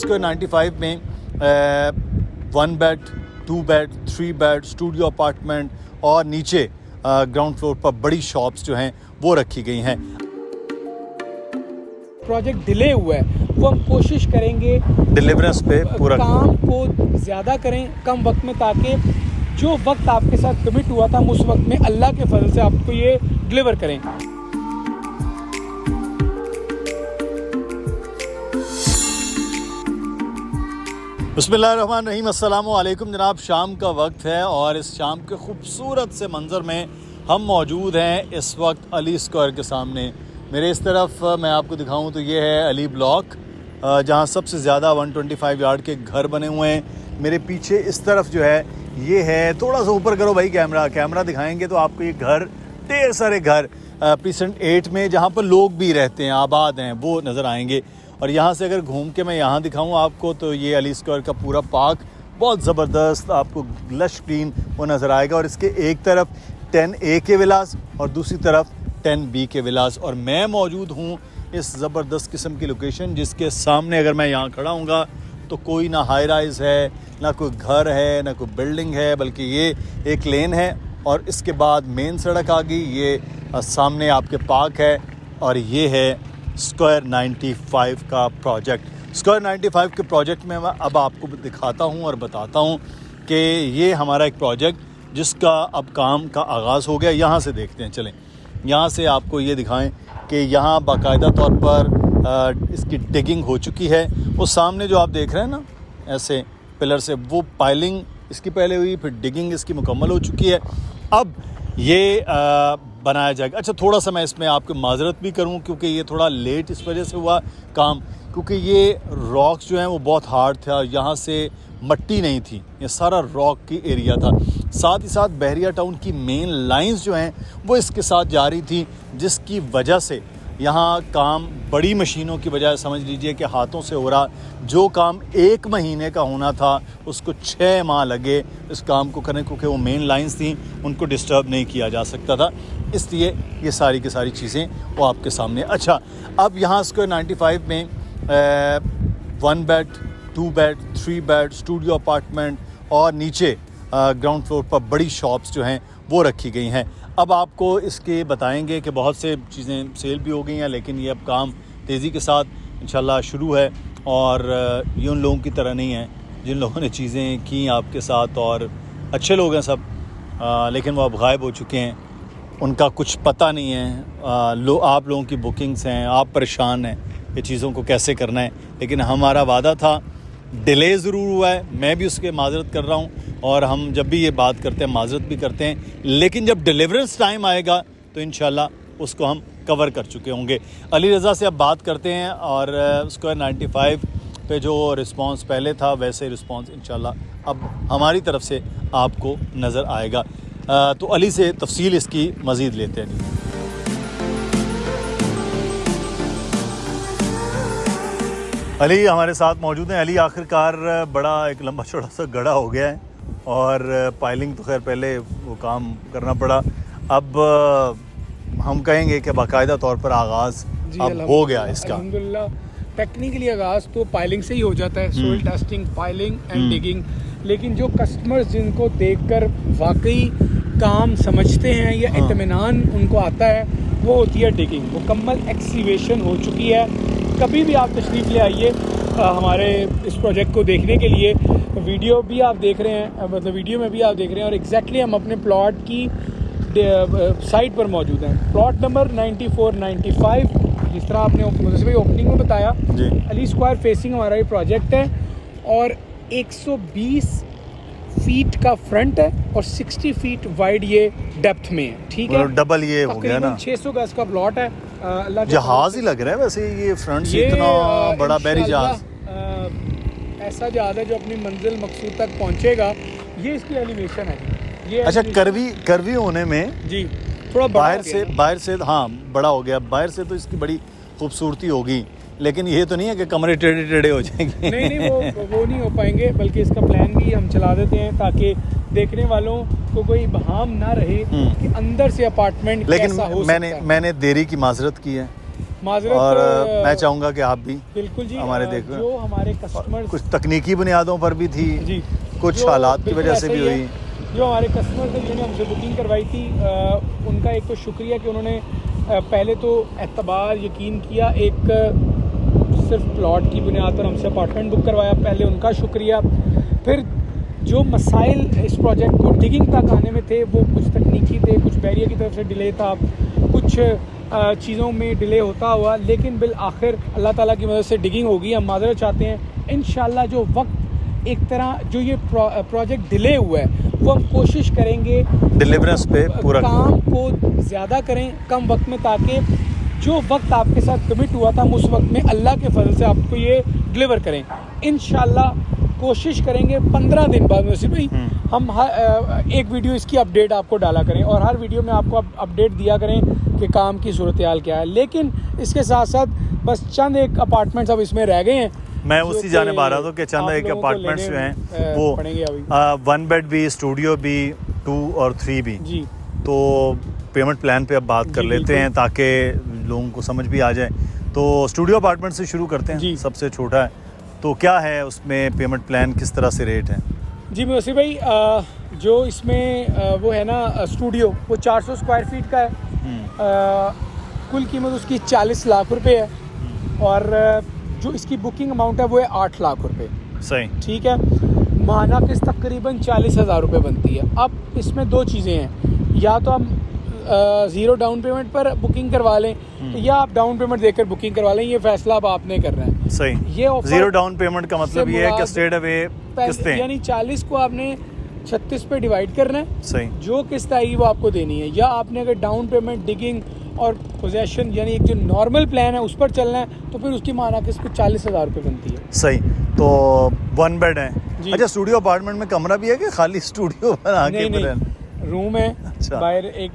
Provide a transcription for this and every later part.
Square 95 में 1 bed, 2 bed, 3 bed, studio apartment और नीचे ग्राउंड फ्लोर पर बड़ी शॉप्स जो हैं वो रखी गई हैं। प्रोजेक्ट डिले हुआ है, वो हम कोशिश करेंगे डिलीवरेंस पे पूरा काम को ज़्यादा करें कम वक्त में, ताकि जो वक्त आपके साथ कमिट हुआ था हम उस वक्त में अल्लाह के फजल से आपको ये डिलीवर करें। बिस्मिल्लाहिर्रहमानिर्रहीम, अस्सलामु अलैकुम जनाब। शाम का वक्त है और इस शाम के खूबसूरत से मंज़र में हम मौजूद हैं इस वक्त अली स्क्वायर के सामने। मेरे इस तरफ मैं आपको दिखाऊं तो ये है अली ब्लॉक, जहां सबसे ज़्यादा 125 यार्ड के घर बने हुए हैं। मेरे पीछे इस तरफ जो है ये है, थोड़ा सा ऊपर करो भाई कैमरा दिखाएंगे तो आपको ये घर, ढेर सारे घर प्रीसेंट 8 में जहाँ पर लोग भी रहते हैं, आबाद हैं, वो नज़र आएंगे। और यहाँ से अगर घूम के मैं यहाँ दिखाऊँ आपको तो ये अली स्क्वायर का पूरा पार्क बहुत ज़बरदस्त आपको लश ग्रीन वो नज़र आएगा। और इसके एक तरफ 10A के विलास और दूसरी तरफ 10B के विलास। और मैं मौजूद हूँ इस ज़बरदस्त किस्म की लोकेशन जिसके सामने अगर मैं यहाँ खड़ा हूँगा तो कोई ना हाई राइज़ है, ना कोई घर है, ना कोई बिल्डिंग है, बल्कि ये एक लेन है और इसके बाद मेन सड़क आ गई। ये सामने आपके पार्क है और ये है स्क्वायर 95 का प्रोजेक्ट। स्क्वायर 95 के प्रोजेक्ट में मैं अब आपको दिखाता हूँ और बताता हूँ कि ये हमारा एक प्रोजेक्ट जिसका अब काम का आगाज़ हो गया। यहाँ से देखते हैं, चलें यहाँ से आपको ये दिखाएं कि यहाँ बाकायदा तौर पर इसकी डिगिंग हो चुकी है। वो सामने जो आप देख रहे हैं ना ऐसे पिलर से, वो पाइलिंग इसकी पहले हुई, फिर डिगिंग इसकी मुकम्मल हो चुकी है। अब ये बनाया जाएगा। अच्छा, थोड़ा सा मैं इसमें आपको माजरत भी करूं क्योंकि ये थोड़ा लेट इस वजह से हुआ काम, क्योंकि ये रॉक्स जो हैं वो बहुत हार्ड थे और यहाँ से मट्टी नहीं थी, ये सारा रॉक की एरिया था। साथ ही साथ बहरिया टाउन की मेन लाइंस जो हैं वो इसके साथ जा रही थी, जिसकी वजह से यहाँ काम बड़ी मशीनों की बजाय समझ लीजिए कि हाथों से हो रहा। जो काम 1 महीने का होना था उसको 6 माह लगे इस काम को करने, क्योंकि वो मेन लाइंस थी, उनको डिस्टर्ब नहीं किया जा सकता था। इसलिए ये सारी की सारी चीज़ें वो आपके सामने। अच्छा, अब यहाँ स्क्वायर 95 में 1 bed, 2 bed, 3 bed, studio apartment और नीचे ग्राउंड फ्लोर पर बड़ी शॉप्स जो हैं वो रखी गई हैं। अब आपको इसके बताएंगे कि बहुत से चीज़ें सेल भी हो गई हैं, लेकिन ये अब काम तेज़ी के साथ इंशाल्लाह शुरू है। और ये उन लोगों की तरह नहीं है जिन लोगों ने चीज़ें की आपके साथ, और अच्छे लोग हैं सब, लेकिन वो अब गायब हो चुके हैं, उनका कुछ पता नहीं है। आप लोगों की बुकिंग्स हैं, आप परेशान हैं ये चीज़ों को कैसे करना है। लेकिन हमारा वादा था, डिले ज़रूर हुआ है, मैं भी उसके माजरत कर रहा हूँ और हम जब भी ये बात करते हैं माजरत भी करते हैं, लेकिन जब डिलीवरेंस टाइम आएगा तो इंशाल्लाह उसको हम कवर कर चुके होंगे। अली रज़ा से अब बात करते हैं और स्क्वायर 95 पे जो रिस्पांस पहले था वैसे रिस्पांस इंशाल्लाह अब हमारी तरफ से आपको नज़र आएगा। तो अली से तफसील इसकी मज़ीद लेते हैं। अली हमारे साथ मौजूद हैं। अली, आखिरकार बड़ा एक लंबा चौड़ा सा गड़ा हो गया है और पाइलिंग तो खैर पहले वो काम करना पड़ा, अब हम कहेंगे कि बाकायदा तौर पर आगाज़ अब हो गया इसका। अल्हम्दुलिल्लाह टेक्निकली आगाज़ तो पाइलिंग से ही हो जाता है, soil testing, piling and digging. लेकिन जो कस्टमर्स जिनको देखकर वाकई काम समझते हैं या इत्मीनान उनको आता है, वो होती है डिगिंग। मुकम्मल एक्सकैवेशन हो चुकी है। कभी भी आप तशरीफ़ ले आइए हमारे इस प्रोजेक्ट को देखने के लिए। वीडियो भी आप देख रहे हैं, मतलब वीडियो में भी आप देख रहे हैं, और एग्जैक्टली हम अपने प्लॉट की साइट पर मौजूद हैं। प्लॉट नंबर 9495, जिस तरह आपने मुझे ओपनिंग में बताया, अली स्क्वायर फेसिंग हमारा ये प्रोजेक्ट है और 120 फीट का फ्रंट है और 60 फीट वाइड ये डेप्थ में है। ठीक है, डबल ये हो गया ना, 600 गज का प्लॉट है। जहाज ही लग रहा है वैसे ये फ्रंट से, इतना बड़ा बहरी जहाज, ऐसा जहाज है जो अपनी मंजिल मकसूद तक पहुंचेगा। ये इसकी एलिवेशन है ये। अच्छा, करवी होने में जी थोड़ा बाहर से हाँ बड़ा हो गया, बाहर से तो इसकी बड़ी खूबसूरती होगी, लेकिन ये तो नहीं है कि कमरे टेढ़े टेढ़े हो जाएंगे। नहीं वो नहीं हो पाएंगे, बल्कि इसका प्लान भी हम चला देते हैं ताकि देखने वालों को कोई बहाम ना रहे कि अंदर से अपार्टमेंट कैसा हो सकता है। मैंने देरी की माजरत की है माजरत, और मैं चाहूँगा कि आप भी बिल्कुल जी, हमारे देखो जो हमारे कस्टमर्स कुछ तकनीकी बुनियादों पर भी थी जी, कुछ जो हालात की बिल्कुल वजह से ऐसा भी ही है। हुई। जो हमारे कस्टमर थे जिन्होंने हमसे बुकिंग करवाई थी, उनका एक तो शुक्रिया कि उन्होंने पहले तो एतबार यकीन किया, एक सिर्फ प्लॉट की बुनियाद पर हमसे अपार्टमेंट बुक करवाया, पहले उनका शुक्रिया। फिर जो मसाइल इस प्रोजेक्ट को डिगिंग तक आने में थे वो कुछ तकनीकी थे, कुछ बैरियर की तरफ से डिले था, कुछ चीज़ों में डिले होता हुआ, लेकिन बिल आखिर अल्लाह ताला की मदद से डिगिंग होगी। हम माजरत चाहते हैं, इंशाल्लाह जो वक्त एक तरह जो ये प्रोजेक्ट डिले हुआ है वो हम कोशिश करेंगे डिलीवरेंस पे पूरा काम को ज़्यादा करें कम वक्त में, ताकि जो वक्त आपके साथ कमिट हुआ था हम उस वक्त में अल्लाह के फजल से आपको ये डिलीवर करें। इंशाल्लाह कोशिश करेंगे 15 दिन बाद वैसे भाई हम एक वीडियो इसकी अपडेट आपको डाला करें और हर वीडियो में आपको अपडेट दिया करें कि काम की सूरत हाल क्या है। लेकिन इसके साथ साथ बस चंद एक अपार्टमेंट्स अब इसमें रह गए हैं। मैं उसी जाने आ रहा था कि चंद एक अपार्टमेंट्स जो हैं वो पड़ेंगे अभी 1 बेड भी, स्टूडियो भी, 2 और 3 भी। जी, तो पेमेंट प्लान पे अब बात कर जी, लेते हैं ताकि लोगों को समझ भी आ जाए। तो स्टूडियो अपार्टमेंट से शुरू करते हैं, जी। सबसे छोटा है। तो क्या है उसमें पेमेंट प्लान, किस तरह से रेट है? जी वैसे भाई जो इसमें वो है ना स्टूडियो, वो 400 स्क्वायर फीट का है। कुल कीमत उसकी 40 लाख रुपए है और जो इसकी बुकिंग अमाउंट है वो है 8 लाख रुपए। सही, ठीक है। माना किस्त तकरीबन 40,000 रुपये बनती है। अब इसमें दो चीज़ें हैं, या तो हम ज़ीरो डाउन पेमेंट पर बुकिंग करवा लें या आप डाउन पेमेंट देकर बुकिंग करवा लें, ये फैसला अब आपने करना है। सही। ये ऑफर जीरो डाउन पेमेंट का मतलब ये है कि स्ट्रेट अवे किस्तें, यानी 40 को आपने 36 पे डिवाइड करना है। सही। जो किस्त आएगी वो आपको देनी है, या आपने अगर डाउन पेमेंट, डिगिंग और पोजेशन यानी एक जो नॉर्मल प्लान है उस पर चलना है तो फिर उसकी माना किस्त कुछ 40,000 रुपये बनती है। सही। तो 1 बेड है। जी। अच्छा, स्टूडियो अपार्टमेंट में कमरा भी है कि खाली स्टूडियो बना के? नहीं, रूम है। अच्छा। बाहर एक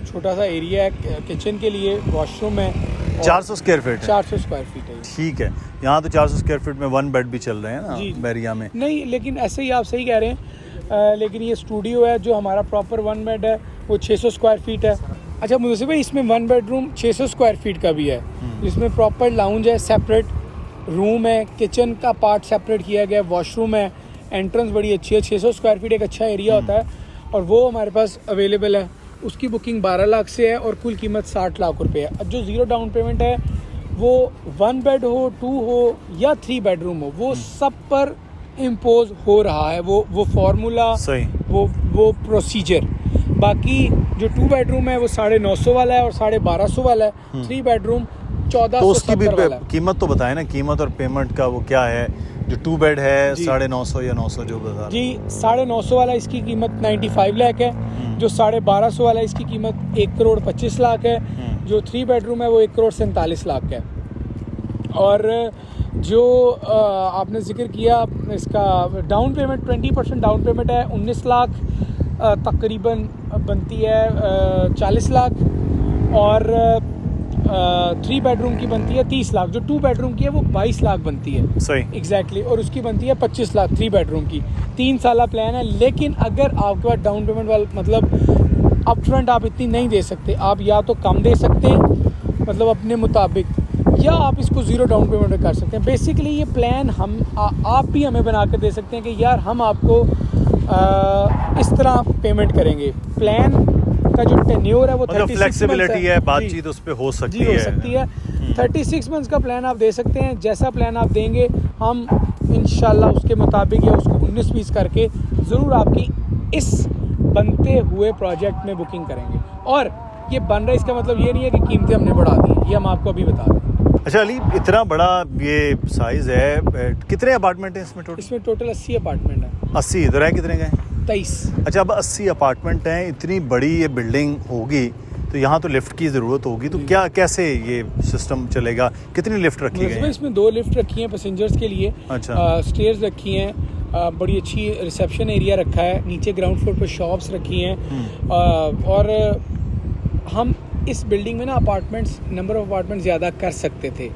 छोटा सा एरिया है किचन के लिए, वॉशरूम है। 400 स्क्वायर फीट है? 400 स्क्वायर फीट है। ठीक है। यहाँ तो 400 स्क्वायर फीट में 1 बेड भी चल रहे हैं ना जी। बैरिया में? नहीं, लेकिन ऐसे ही आप सही कह रहे हैं। लेकिन ये स्टूडियो है, जो हमारा प्रॉपर 1 बेड है वो 600 स्क्वायर फीट है। अच्छा मुझे भाई इसमें 1 बेडरूम 600 स्क्वायर फीट का भी है, जिसमें प्रॉपर लाउंज है, सेपरेट रूम है, किचन का पार्ट सेपरेट किया गया है, वॉशरूम है, एंट्रेंस बड़ी अच्छी है। 600 स्क्वायर फीट एक अच्छा एरिया होता है और वो हमारे पास अवेलेबल है। उसकी बुकिंग 12 लाख से है और कुल कीमत 60 लाख रुपए है। अब जो ज़ीरो डाउन पेमेंट है वो 1 बेड हो, 2 हो या 3 बेडरूम हो, वो सब पर इम्पोज हो रहा है वो फार्मूला, सही। वो प्रोसीजर। बाकी जो 2 बेडरूम है वो 950 वाला है और 1250 वाला है। 3 बेडरूम 1470 तो उसकी भी वाला है। कीमत तो बताए ना, कीमत और पेमेंट का वो क्या है? जो 2 बेड है जी। 950 या 900 जो बता जी, 950 वाला इसकी कीमत 95 लाख है। जो 1250 वाला इसकी कीमत 1 करोड़ 25 लाख है। जो 3 बेडरूम है वो 1 करोड़ 47 लाख है। और जो आपने जिक्र किया इसका डाउन पेमेंट, 20% डाउन पेमेंट है, 19 लाख तकरीबन बनती है 40 लाख और 3 बेडरूम की बनती है 30 लाख। जो 2 बेडरूम की है वो 22 लाख बनती है। सही। एग्जैक्टली। और उसकी बनती है 25 लाख 3 बेडरूम की। 3 साल प्लान है, लेकिन अगर आपके पास डाउन पेमेंट वाला मतलब अप फ्रंट आप इतनी नहीं दे सकते, आप या तो कम दे सकते हैं मतलब अपने मुताबिक, या आप इसको ज़ीरो डाउन पेमेंट में कर सकते हैं। बेसिकली ये प्लान हम आप भी हमें बना कर दे सकते हैं कि यार हम आपको इस तरह पेमेंट करेंगे। प्लान का जो टेन्योर है वो मतलब 36 फ्लेक्सिबिलिटी है, जी। बातचीत उस पे हो सकती जी, है। हो सकती है। 36 मंथ्स का प्लान आप दे सकते हैं। जैसा प्लान आप देंगे हम इंशाल्लाह उसके मुताबिक या उसको 19-20 करके ज़रूर आपकी इस बनते हुए प्रोजेक्ट में बुकिंग करेंगे। और ये बन रहा है इसका मतलब ये नहीं है कि कीमतें हमने बढ़ा दी, ये हम आपको अभी बता दें। अच्छा अली, इतना बड़ा ये साइज़ है, कितने अपार्टमेंट हैं इसमें टोटल? इसमें टोटल 80 अपार्टमेंट है। 80? इधर है कितने गए? 23। अच्छा, अब 80 अपार्टमेंट हैं, इतनी बड़ी ये बिल्डिंग होगी तो यहाँ तो लिफ्ट की ज़रूरत होगी, तो क्या कैसे ये सिस्टम चलेगा? कितनी लिफ्ट रखी गई हैं? इसमें 2 लिफ्ट रखी हैं पैसेंजर्स के लिए। अच्छा। स्टेयर्स रखी हैं, बड़ी अच्छी रिसेप्शन एरिया रखा है, नीचे ग्राउंड फ्लोर पर शॉप्स रखी हैं। और हम इस बिल्डिंग में ना नंबर ऑफ अपार्टमेंट ज़्यादा कर सकते थे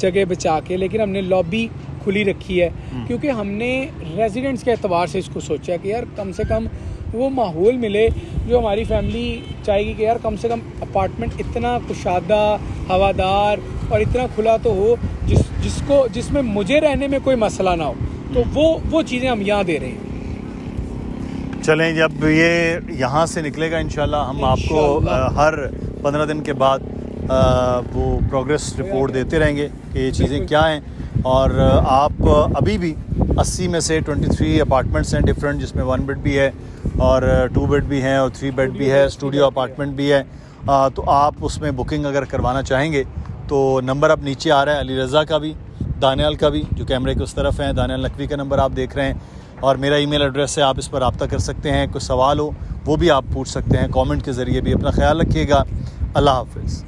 जगह बचा के, लेकिन हमने लॉबी खुली रखी है क्योंकि हमने रेजिडेंट्स के अतबार से इसको सोचा कि यार कम से कम वो माहौल मिले जो हमारी फैमिली चाहेगी कि यार कम से कम अपार्टमेंट इतना कुशादा, हवादार और इतना खुला तो हो जिसमें मुझे रहने में कोई मसला ना हो। तो वो चीज़ें हम यहाँ दे रहे हैं। चलें, जब ये यहाँ से निकलेगा इंशाल्लाह हम आपको हर 15 दिन के बाद वो प्रोग्रेस रिपोर्ट देते रहेंगे कि ये चीज़ें क्या हैं। और आप अभी भी 80 में से 23 अपार्टमेंट्स हैं डिफरेंट, जिसमें 1 बेड भी है और 2 बेड भी हैं और 3 बेड भी है, स्टूडियो अपार्टमेंट भी है। तो आप उसमें बुकिंग अगर करवाना चाहेंगे तो नंबर अब नीचे आ रहा है, अली रज़ा का भी, दानियाल का भी, जो कैमरे के उस तरफ हैं, दानियाल नकवी का नंबर आप देख रहे हैं, और मेरा ईमेल एड्रेस है, आप इस पर रब्ता कर सकते हैं। कोई सवाल हो वो भी आप पूछ सकते हैं, कमेंट के ज़रिए भी। अपना ख्याल रखिएगा। अल्लाह हाफ़िज़।